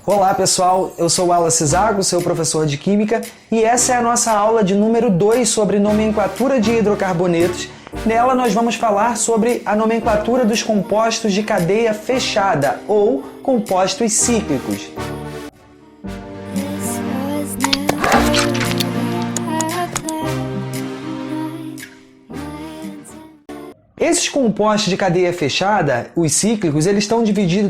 Olá pessoal, eu sou o Wallace Zago, seu professor de Química, e essa é a nossa aula de número 2 sobre nomenclatura de hidrocarbonetos. Nela nós vamos falar sobre a nomenclatura dos compostos de cadeia fechada, ou compostos cíclicos. Esses compostos de cadeia fechada, os cíclicos, eles estão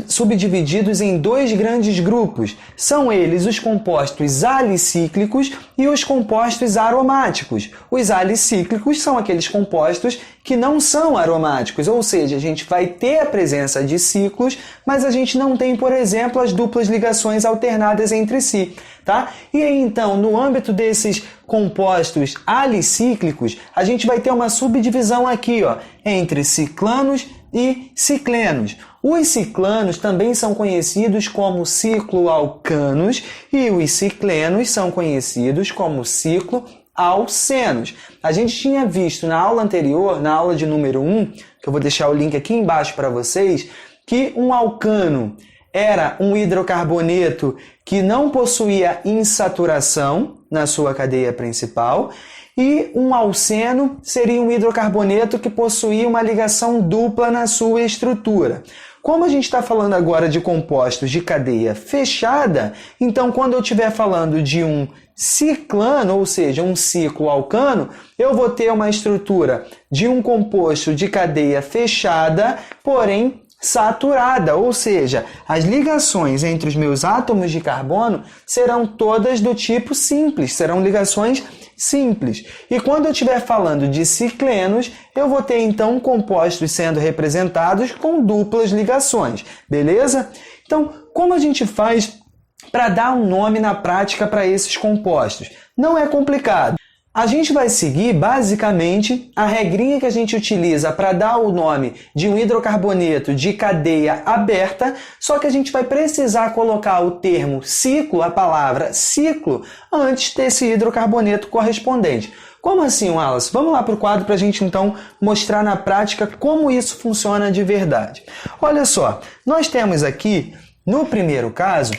subdivididos em dois grandes grupos. São eles os compostos alicíclicos e os compostos aromáticos. Os alicíclicos são aqueles compostos que não são aromáticos, ou seja, a gente vai ter a presença de ciclos, mas a gente não tem, por exemplo, as duplas ligações alternadas entre si, tá? E aí, então, no âmbito desses compostos alicíclicos, a gente vai ter uma subdivisão aqui, ó, entre ciclanos e ciclenos. Os ciclanos também são conhecidos como cicloalcanos e os ciclenos são conhecidos como cicloalcenos. A gente tinha visto na aula anterior, na aula de número 1, que eu vou deixar o link aqui embaixo para vocês, que um alcano era um hidrocarboneto que não possuía insaturação na sua cadeia principal, e um alceno seria um hidrocarboneto que possuía uma ligação dupla na sua estrutura. Como a gente está falando agora de compostos de cadeia fechada, então quando eu estiver falando de um ciclano, ou seja, um cicloalcano, eu vou ter uma estrutura de um composto de cadeia fechada, porém saturada, ou seja, as ligações entre os meus átomos de carbono serão todas do tipo simples, serão ligações simples. E quando eu estiver falando de ciclenos, eu vou ter então compostos sendo representados com duplas ligações, beleza? Então, como a gente faz para dar um nome na prática para esses compostos? Não é complicado. A gente vai seguir, basicamente, a regrinha que a gente utiliza para dar o nome de um hidrocarboneto de cadeia aberta, só que a gente vai precisar colocar o termo ciclo, a palavra ciclo, antes desse hidrocarboneto correspondente. Como assim, Wallace? Vamos lá para o quadro para a gente, então, mostrar na prática como isso funciona de verdade. Olha só, nós temos aqui, no primeiro caso,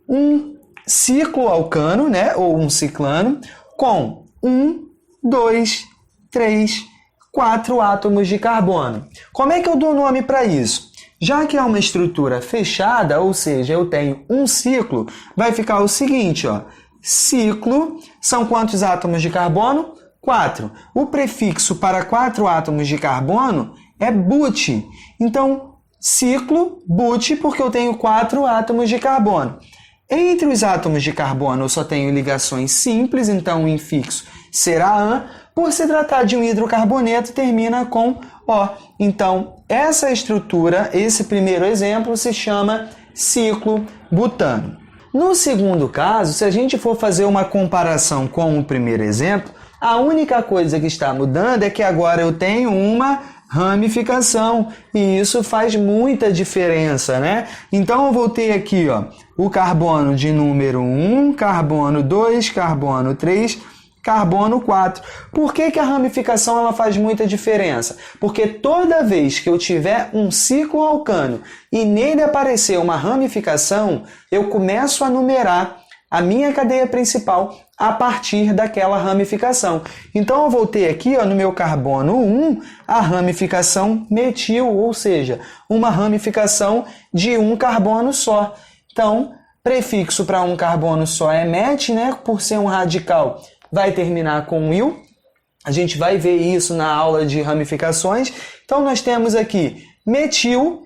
um cicloalcano, né, ou um ciclano, com 1, 2, 3, 4 átomos de carbono. Como é que eu dou nome para isso? Já que é uma estrutura fechada, ou seja, eu tenho um ciclo, vai ficar o seguinte, ó. Ciclo, são quantos átomos de carbono? 4. O prefixo para 4 átomos de carbono é but. Então, ciclo, but, porque eu tenho 4 átomos de carbono. Entre os átomos de carbono eu só tenho ligações simples, então o infixo será AN. Por se tratar de um hidrocarboneto, termina com O. Então, essa estrutura, esse primeiro exemplo, se chama ciclobutano. No segundo caso, se a gente for fazer uma comparação com o primeiro exemplo, a única coisa que está mudando é que agora eu tenho uma ramificação, e isso faz muita diferença, né? Então eu vou ter aqui, ó, o carbono de número 1, carbono 2, carbono 3, carbono 4. Por que que a ramificação ela faz muita diferença? Porque toda vez que eu tiver um cicloalcano e nele aparecer uma ramificação, eu começo a numerar a minha cadeia principal a partir daquela ramificação. Então eu vou ter aqui, ó, no meu carbono 1 a ramificação metil, ou seja, uma ramificação de um carbono só. Então, prefixo para um carbono só é met, né? Por ser um radical, vai terminar com il. A gente vai ver isso na aula de ramificações. Então nós temos aqui metil,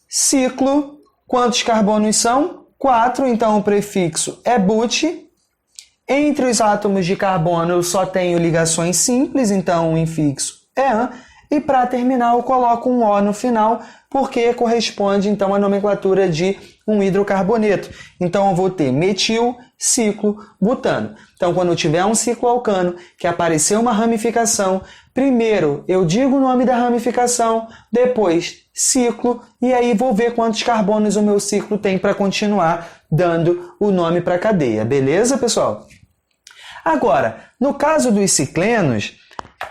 ciclo, quantos carbonos são? 4, então o prefixo é but. Entre os átomos de carbono eu só tenho ligações simples, então o infixo é AN. E para terminar eu coloco um O no final, porque corresponde então à nomenclatura de um hidrocarboneto. Então eu vou ter metil, ciclo, butano. Então quando eu tiver um cicloalcano que apareceu uma ramificação, primeiro eu digo o nome da ramificação, depois ciclo, e aí vou ver quantos carbonos o meu ciclo tem para continuar dando o nome para a cadeia. Beleza, pessoal? Agora, no caso dos ciclenos,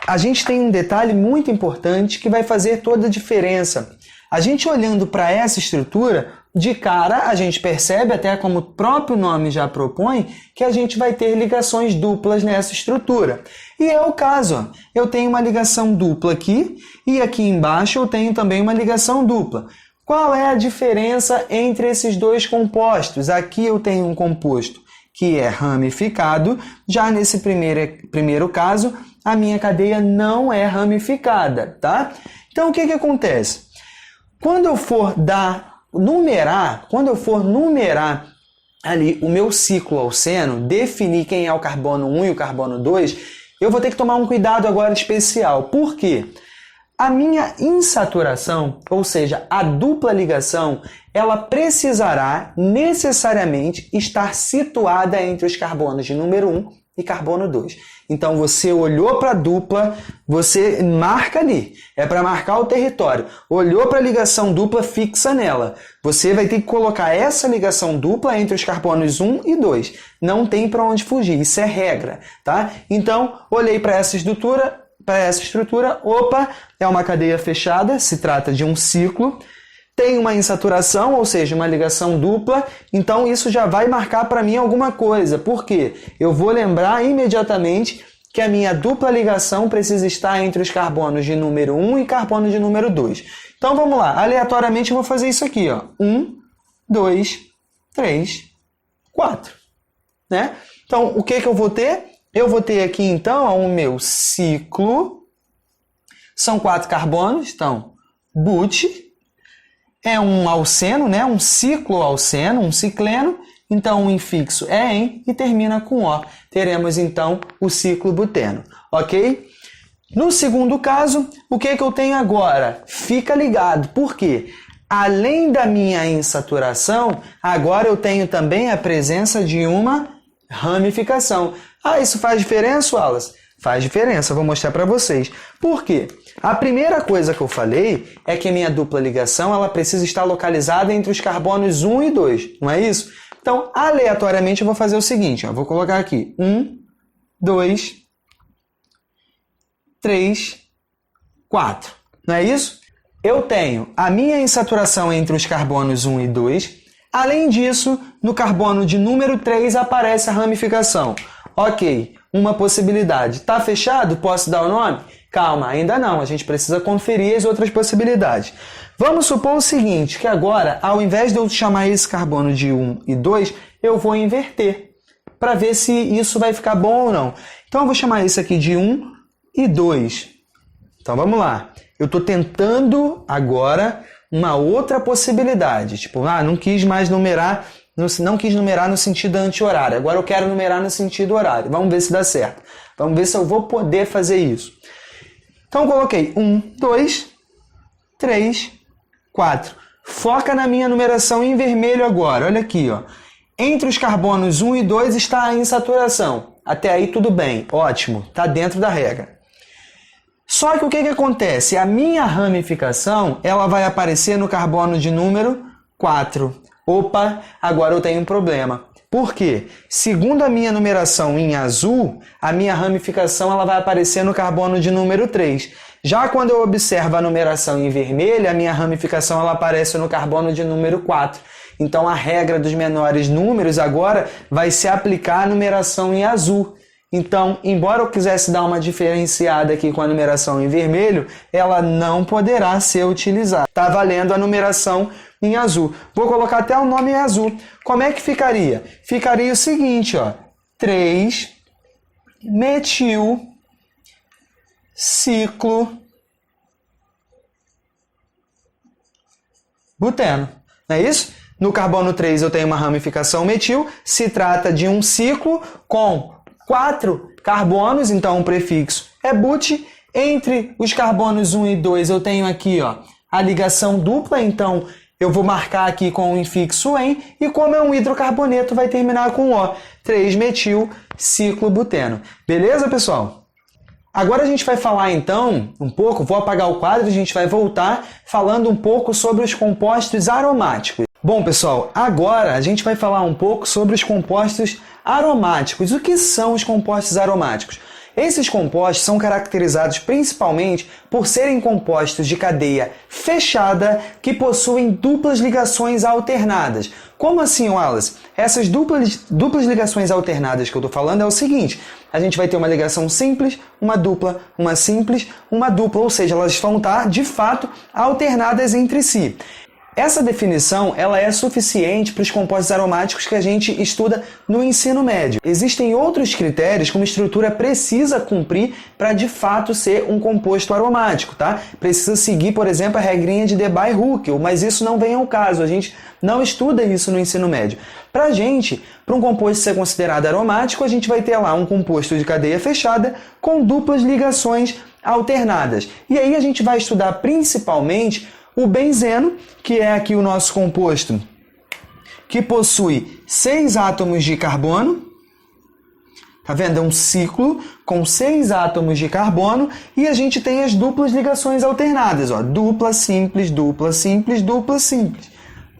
a gente tem um detalhe muito importante que vai fazer toda a diferença. A gente olhando para essa estrutura, de cara, a gente percebe, até como o próprio nome já propõe, que a gente vai ter ligações duplas nessa estrutura. E é o caso, ó. Eu tenho uma ligação dupla aqui, e aqui embaixo eu tenho também uma ligação dupla. Qual é a diferença entre esses dois compostos? Aqui eu tenho um composto que é ramificado, já nesse primeiro caso, a minha cadeia não é ramificada, tá? Então, o que acontece? Quando eu for numerar ali o meu ciclo alceno, definir quem é o carbono 1 e o carbono 2, eu vou ter que tomar um cuidado agora especial. Por quê? A minha insaturação, ou seja, a dupla ligação, ela precisará necessariamente estar situada entre os carbonos de número 1 e carbono 2. Então, você olhou para a dupla, você marca ali. É para marcar o território. Olhou para a ligação dupla, fixa nela. Você vai ter que colocar essa ligação dupla entre os carbonos 1 e 2. Não tem para onde fugir. Isso é regra, tá? Então, olhei para essa estrutura, opa, é uma cadeia fechada, se trata de um ciclo. Tem uma insaturação, ou seja, uma ligação dupla, então isso já vai marcar para mim alguma coisa. Por quê? Eu vou lembrar imediatamente que a minha dupla ligação precisa estar entre os carbonos de número 1 e carbono de número 2. Então vamos lá, aleatoriamente eu vou fazer isso aqui, ó. 1, 2, 3, 4. Né? Então, o que eu vou ter? Eu vou ter aqui, então, o meu ciclo. São 4 carbonos, então, but. É um alceno, né? Um ciclo alceno, um cicleno. Então, o infixo é em e termina com O. Teremos, então, o ciclo buteno. Ok? No segundo caso, o que eu tenho agora? Fica ligado. Por quê? Além da minha insaturação, agora eu tenho também a presença de uma ramificação. Ah, isso faz diferença, Wallace? Faz diferença, vou mostrar para vocês. Por quê? A primeira coisa que eu falei é que a minha dupla ligação ela precisa estar localizada entre os carbonos 1 e 2, não é isso? Então, aleatoriamente, eu vou fazer o seguinte, ó, vou colocar aqui 1, 2, 3, 4, não é isso? Eu tenho a minha insaturação entre os carbonos 1 e 2, além disso, no carbono de número 3 aparece a ramificação. Ok, uma possibilidade. Está fechado? Posso dar o nome? Calma, ainda não. A gente precisa conferir as outras possibilidades. Vamos supor o seguinte, que agora, ao invés de eu chamar esse carbono de 1 e 2, eu vou inverter, para ver se isso vai ficar bom ou não. Então, eu vou chamar isso aqui de 1 e 2. Então, vamos lá. Eu estou tentando agora uma outra possibilidade. Tipo, não quis mais numerar... Não quis numerar no sentido anti-horário. Agora eu quero numerar no sentido horário. Vamos ver se dá certo. Vamos ver se eu vou poder fazer isso. Então eu coloquei 1, 2, 3, 4. Foca na minha numeração em vermelho agora. Olha aqui, ó. Entre os carbonos 1 e 2 está a insaturação. Até aí tudo bem. Ótimo. Está dentro da regra. Só que o que acontece? A minha ramificação ela vai aparecer no carbono de número 4. Opa, agora eu tenho um problema. Por quê? Segundo a minha numeração em azul, a minha ramificação ela vai aparecer no carbono de número 3. Já quando eu observo a numeração em vermelho, a minha ramificação ela aparece no carbono de número 4. Então a regra dos menores números agora vai se aplicar à numeração em azul. Então, embora eu quisesse dar uma diferenciada aqui com a numeração em vermelho, ela não poderá ser utilizada. Está valendo a numeração em azul. Vou colocar até o nome em azul. Como é que ficaria? Ficaria o seguinte, ó. 3-metil ciclo buteno. Não é isso? No carbono 3 eu tenho uma ramificação metil. Se trata de um ciclo com 4 carbonos, então o prefixo é but. Entre os carbonos 1 e 2 eu tenho aqui ó, a ligação dupla, então eu vou marcar aqui com o infixo em, e como é um hidrocarboneto vai terminar com O, 3-metil ciclo buteno. Beleza, pessoal? Agora a gente vai falar então um pouco, vou apagar o quadro e a gente vai voltar falando um pouco sobre os compostos aromáticos. Bom, pessoal, agora a gente vai falar um pouco sobre os compostos aromáticos. O que são os compostos aromáticos? Esses compostos são caracterizados principalmente por serem compostos de cadeia fechada que possuem duplas ligações alternadas. Como assim, Wallace? Essas duplas ligações alternadas que eu estou falando é o seguinte: a gente vai ter uma ligação simples, uma dupla, uma simples, uma dupla, ou seja, elas vão estar de fato alternadas entre si. Essa definição ela é suficiente para os compostos aromáticos que a gente estuda no ensino médio. Existem outros critérios que uma estrutura precisa cumprir para de fato ser um composto aromático, tá? Precisa seguir, por exemplo, a regrinha de Debye-Huckel, mas isso não vem ao caso, a gente não estuda isso no ensino médio. Para um composto ser considerado aromático, a gente vai ter lá um composto de cadeia fechada com duplas ligações alternadas. E aí a gente vai estudar principalmente o benzeno, que é aqui o nosso composto que possui 6 átomos de carbono. Tá vendo? É um ciclo com 6 átomos de carbono e a gente tem as duplas ligações alternadas, ó, dupla simples, dupla simples, dupla simples.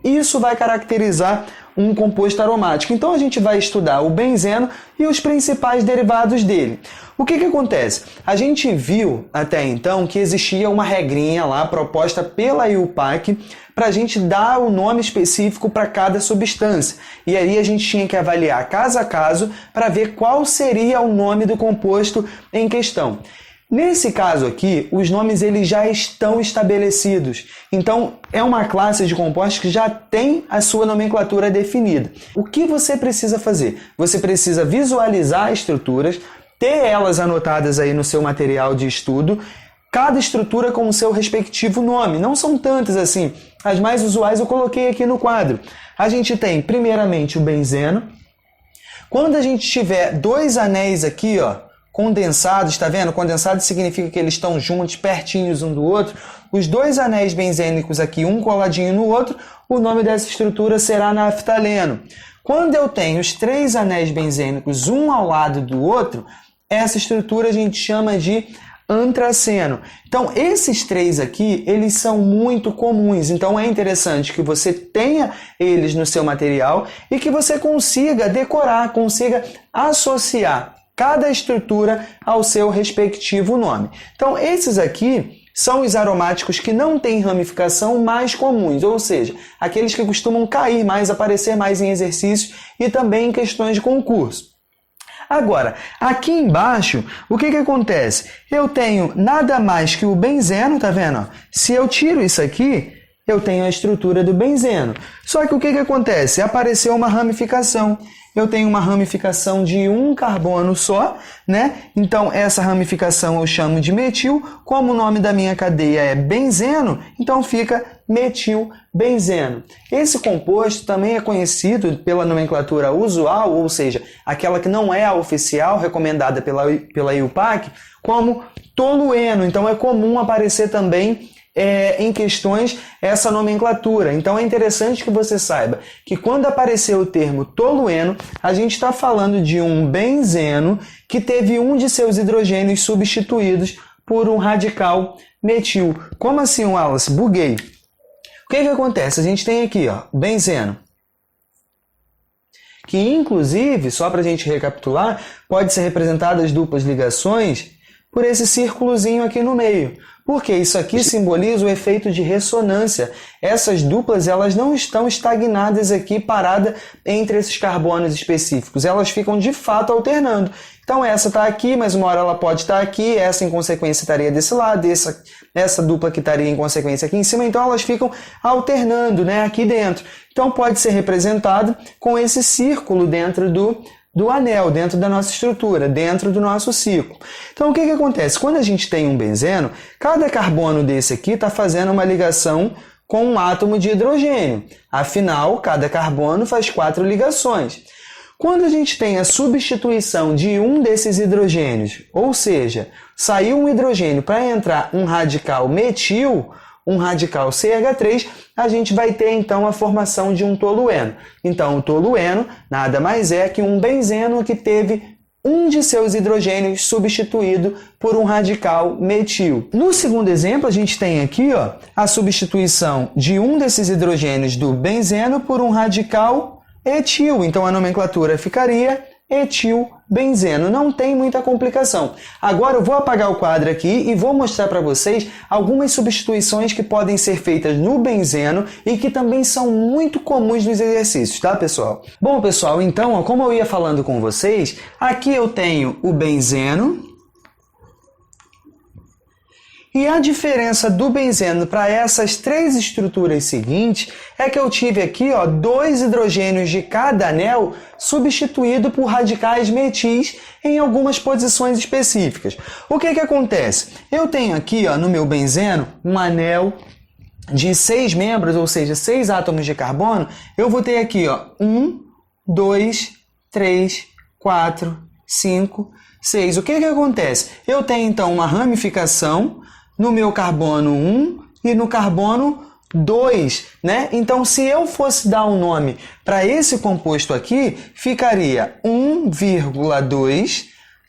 Isso vai caracterizar um composto aromático. Então a gente vai estudar o benzeno e os principais derivados dele. O que acontece? A gente viu até então que existia uma regrinha lá proposta pela IUPAC para a gente dar o nome específico para cada substância. E aí a gente tinha que avaliar caso a caso para ver qual seria o nome do composto em questão. Nesse caso aqui, os nomes eles já estão estabelecidos. Então, é uma classe de compostos que já tem a sua nomenclatura definida. O que você precisa fazer? Você precisa visualizar estruturas, ter elas anotadas aí no seu material de estudo, cada estrutura com o seu respectivo nome. Não são tantas assim. As mais usuais eu coloquei aqui no quadro. A gente tem, primeiramente, o benzeno. Quando a gente tiver 2 anéis aqui, ó, condensados, tá vendo? Condensado significa que eles estão juntos, pertinhos um do outro. Os 2 anéis benzênicos aqui, um coladinho no outro, o nome dessa estrutura será naftaleno. Quando eu tenho os 3 anéis benzênicos, um ao lado do outro, essa estrutura a gente chama de antraceno. Então, esses 3 aqui, eles são muito comuns. Então, é interessante que você tenha eles no seu material e que você consiga decorar, consiga associar cada estrutura ao seu respectivo nome. Então, esses aqui são os aromáticos que não têm ramificação mais comuns, ou seja, aqueles que costumam cair mais, aparecer mais em exercícios e também em questões de concurso. Agora, aqui embaixo, o que acontece? Eu tenho nada mais que o benzeno, tá vendo? Se eu tiro isso aqui, eu tenho a estrutura do benzeno. Só que o que acontece? Apareceu uma ramificação. Eu tenho uma ramificação de um carbono só, né? Então, essa ramificação eu chamo de metil. Como o nome da minha cadeia é benzeno, então fica metilbenzeno. Esse composto também é conhecido pela nomenclatura usual, ou seja, aquela que não é a oficial, recomendada pela IUPAC, como tolueno. Então, é comum aparecer também em questões essa nomenclatura. Então é interessante que você saiba que quando aparecer o termo tolueno, a gente está falando de um benzeno que teve um de seus hidrogênios substituídos por um radical metil. Como assim, Wallace? Buguei. O que acontece? A gente tem aqui, ó, benzeno, que inclusive, só para a gente recapitular, pode ser representado as duplas ligações por esse círculozinho aqui no meio. Porque isso aqui simboliza o efeito de ressonância. Essas duplas elas não estão estagnadas aqui, paradas entre esses carbonos específicos. Elas ficam de fato alternando. Então essa está aqui, mas uma hora ela pode estar aqui, essa em consequência estaria desse lado, essa dupla que estaria em consequência aqui em cima. Então elas ficam alternando, né, aqui dentro. Então pode ser representado com esse círculo dentro do anel, dentro da nossa estrutura, dentro do nosso ciclo. Então, o que acontece? Quando a gente tem um benzeno, cada carbono desse aqui está fazendo uma ligação com um átomo de hidrogênio. Afinal, cada carbono faz 4 ligações. Quando a gente tem a substituição de um desses hidrogênios, ou seja, saiu um hidrogênio para entrar um radical metil, um radical CH3, a gente vai ter então a formação de um tolueno. Então o tolueno nada mais é que um benzeno que teve um de seus hidrogênios substituído por um radical metil. No segundo exemplo, a gente tem aqui, ó, a substituição de um desses hidrogênios do benzeno por um radical etil. Então a nomenclatura ficaria etilbenzeno. Não tem muita complicação. Agora eu vou apagar o quadro aqui e vou mostrar para vocês algumas substituições que podem ser feitas no benzeno e que também são muito comuns nos exercícios, tá, pessoal? Bom, pessoal, então, como eu ia falando com vocês, aqui eu tenho o benzeno. E a diferença do benzeno para essas três estruturas seguintes é que eu tive aqui 2 hidrogênios de cada anel substituído por radicais metis em algumas posições específicas. O que acontece? Eu tenho aqui no meu benzeno um anel de 6 membros, ou seja, 6 átomos de carbono. Eu vou ter aqui 1, 2, 3, 4, 5, 6. O que acontece? Eu tenho então uma ramificação no meu carbono 1 e no carbono 2, né? Então, se eu fosse dar um nome para esse composto aqui, ficaria 1,2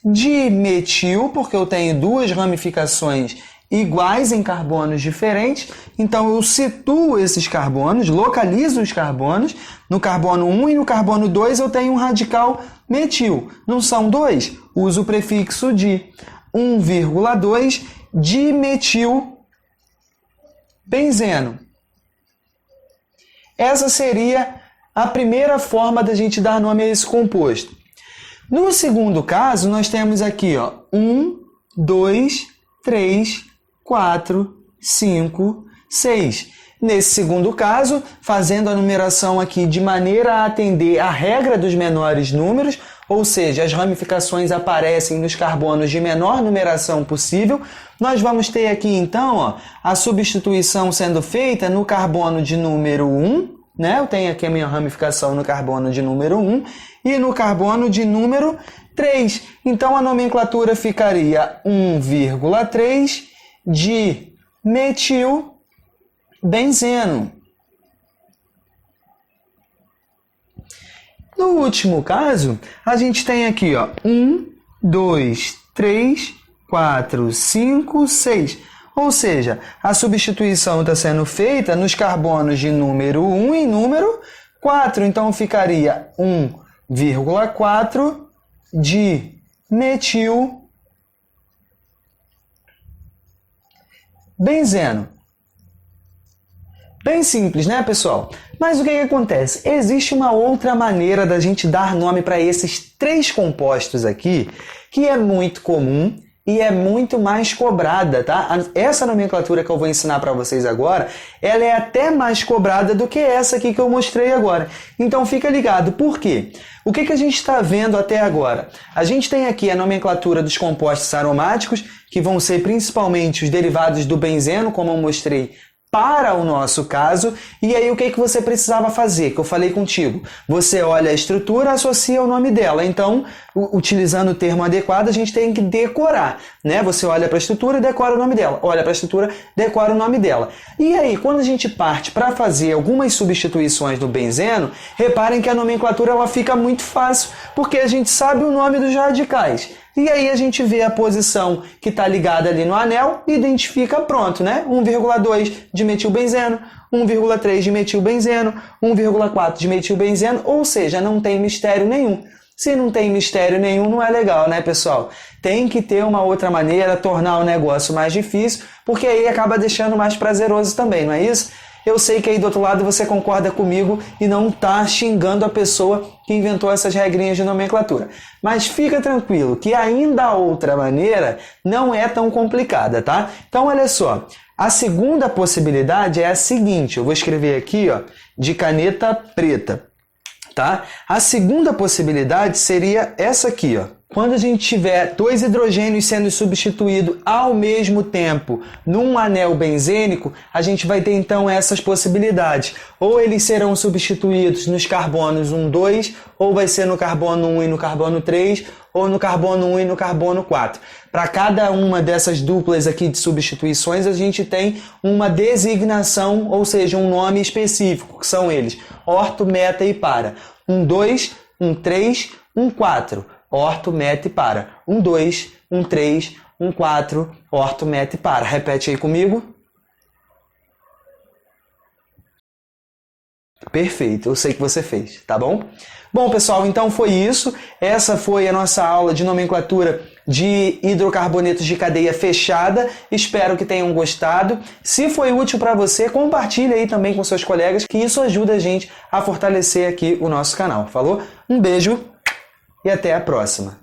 dimetil, porque eu tenho 2 ramificações iguais em carbonos diferentes. Então, eu situo esses carbonos, localizo os carbonos. No carbono 1 e no carbono 2 eu tenho um radical metil. Não são 2? Uso o prefixo di. 1,2 dimetilbenzeno. Essa seria a primeira forma da gente dar nome a esse composto. No segundo caso, nós temos aqui 1, 2, 3, 4, 5, 6. Nesse segundo caso, fazendo a numeração aqui de maneira a atender à regra dos menores números, ou seja, as ramificações aparecem nos carbonos de menor numeração possível, nós vamos ter aqui então a substituição sendo feita no carbono de número 1, né? Eu tenho aqui a minha ramificação no carbono de número 1 e no carbono de número 3. Então a nomenclatura ficaria 1,3 de metilbenzeno. No último caso, a gente tem aqui 1, 2, 3, 4, 5, 6. Ou seja, a substituição está sendo feita nos carbonos de número 1 e número 4. Então ficaria 1,4 de metilbenzeno. Bem simples, né, pessoal? Mas o que acontece? Existe uma outra maneira da gente dar nome para esses 3 compostos aqui, que é muito comum e é muito mais cobrada, tá? Essa nomenclatura que eu vou ensinar para vocês agora, ela é até mais cobrada do que essa aqui que eu mostrei agora. Então fica ligado. Por quê? O que a gente está vendo até agora? A gente tem aqui a nomenclatura dos compostos aromáticos, que vão ser principalmente os derivados do benzeno, como eu mostrei para o nosso caso. E aí o que você precisava fazer? Que eu falei contigo. Você olha a estrutura, associa o nome dela. Então, utilizando o termo adequado, a gente tem que decorar, né? Você olha para a estrutura e decora o nome dela. Olha para a estrutura, decora o nome dela. E aí, quando a gente parte para fazer algumas substituições do benzeno, reparem que a nomenclatura ela fica muito fácil, porque a gente sabe o nome dos radicais. E aí a gente vê a posição que está ligada ali no anel e identifica pronto, né? 1,2 de metilbenzeno, 1,3 de metilbenzeno, 1,4 de metilbenzeno, ou seja, não tem mistério nenhum. Se não tem mistério nenhum, não é legal, né, pessoal? Tem que ter uma outra maneira, tornar o negócio mais difícil, porque aí acaba deixando mais prazeroso também, não é isso? Eu sei que aí do outro lado você concorda comigo e não está xingando a pessoa que inventou essas regrinhas de nomenclatura. Mas fica tranquilo que ainda a outra maneira não é tão complicada, tá? Então, olha só. A segunda possibilidade é a seguinte. Eu vou escrever aqui, de caneta preta, tá? A segunda possibilidade seria essa aqui, Quando a gente tiver 2 hidrogênios sendo substituídos ao mesmo tempo num anel benzênico, a gente vai ter então essas possibilidades. Ou eles serão substituídos nos carbonos 1, 2, ou vai ser no carbono 1 e no carbono 3, ou no carbono 1 e no carbono 4. Para cada uma dessas duplas aqui de substituições, a gente tem uma designação, ou seja, um nome específico, que são eles: orto, meta e para. 1, 2, 1, 3, 1, 4. Orto, meta e para. 1, 2, 1, 3, 1, 4, orto, meta e para. Repete aí comigo. Perfeito, eu sei que você fez, tá bom? Bom, pessoal, então foi isso. Essa foi a nossa aula de nomenclatura de hidrocarbonetos de cadeia fechada. Espero que tenham gostado. Se foi útil para você, compartilhe aí também com seus colegas, que isso ajuda a gente a fortalecer aqui o nosso canal. Falou? Um beijo e até a próxima.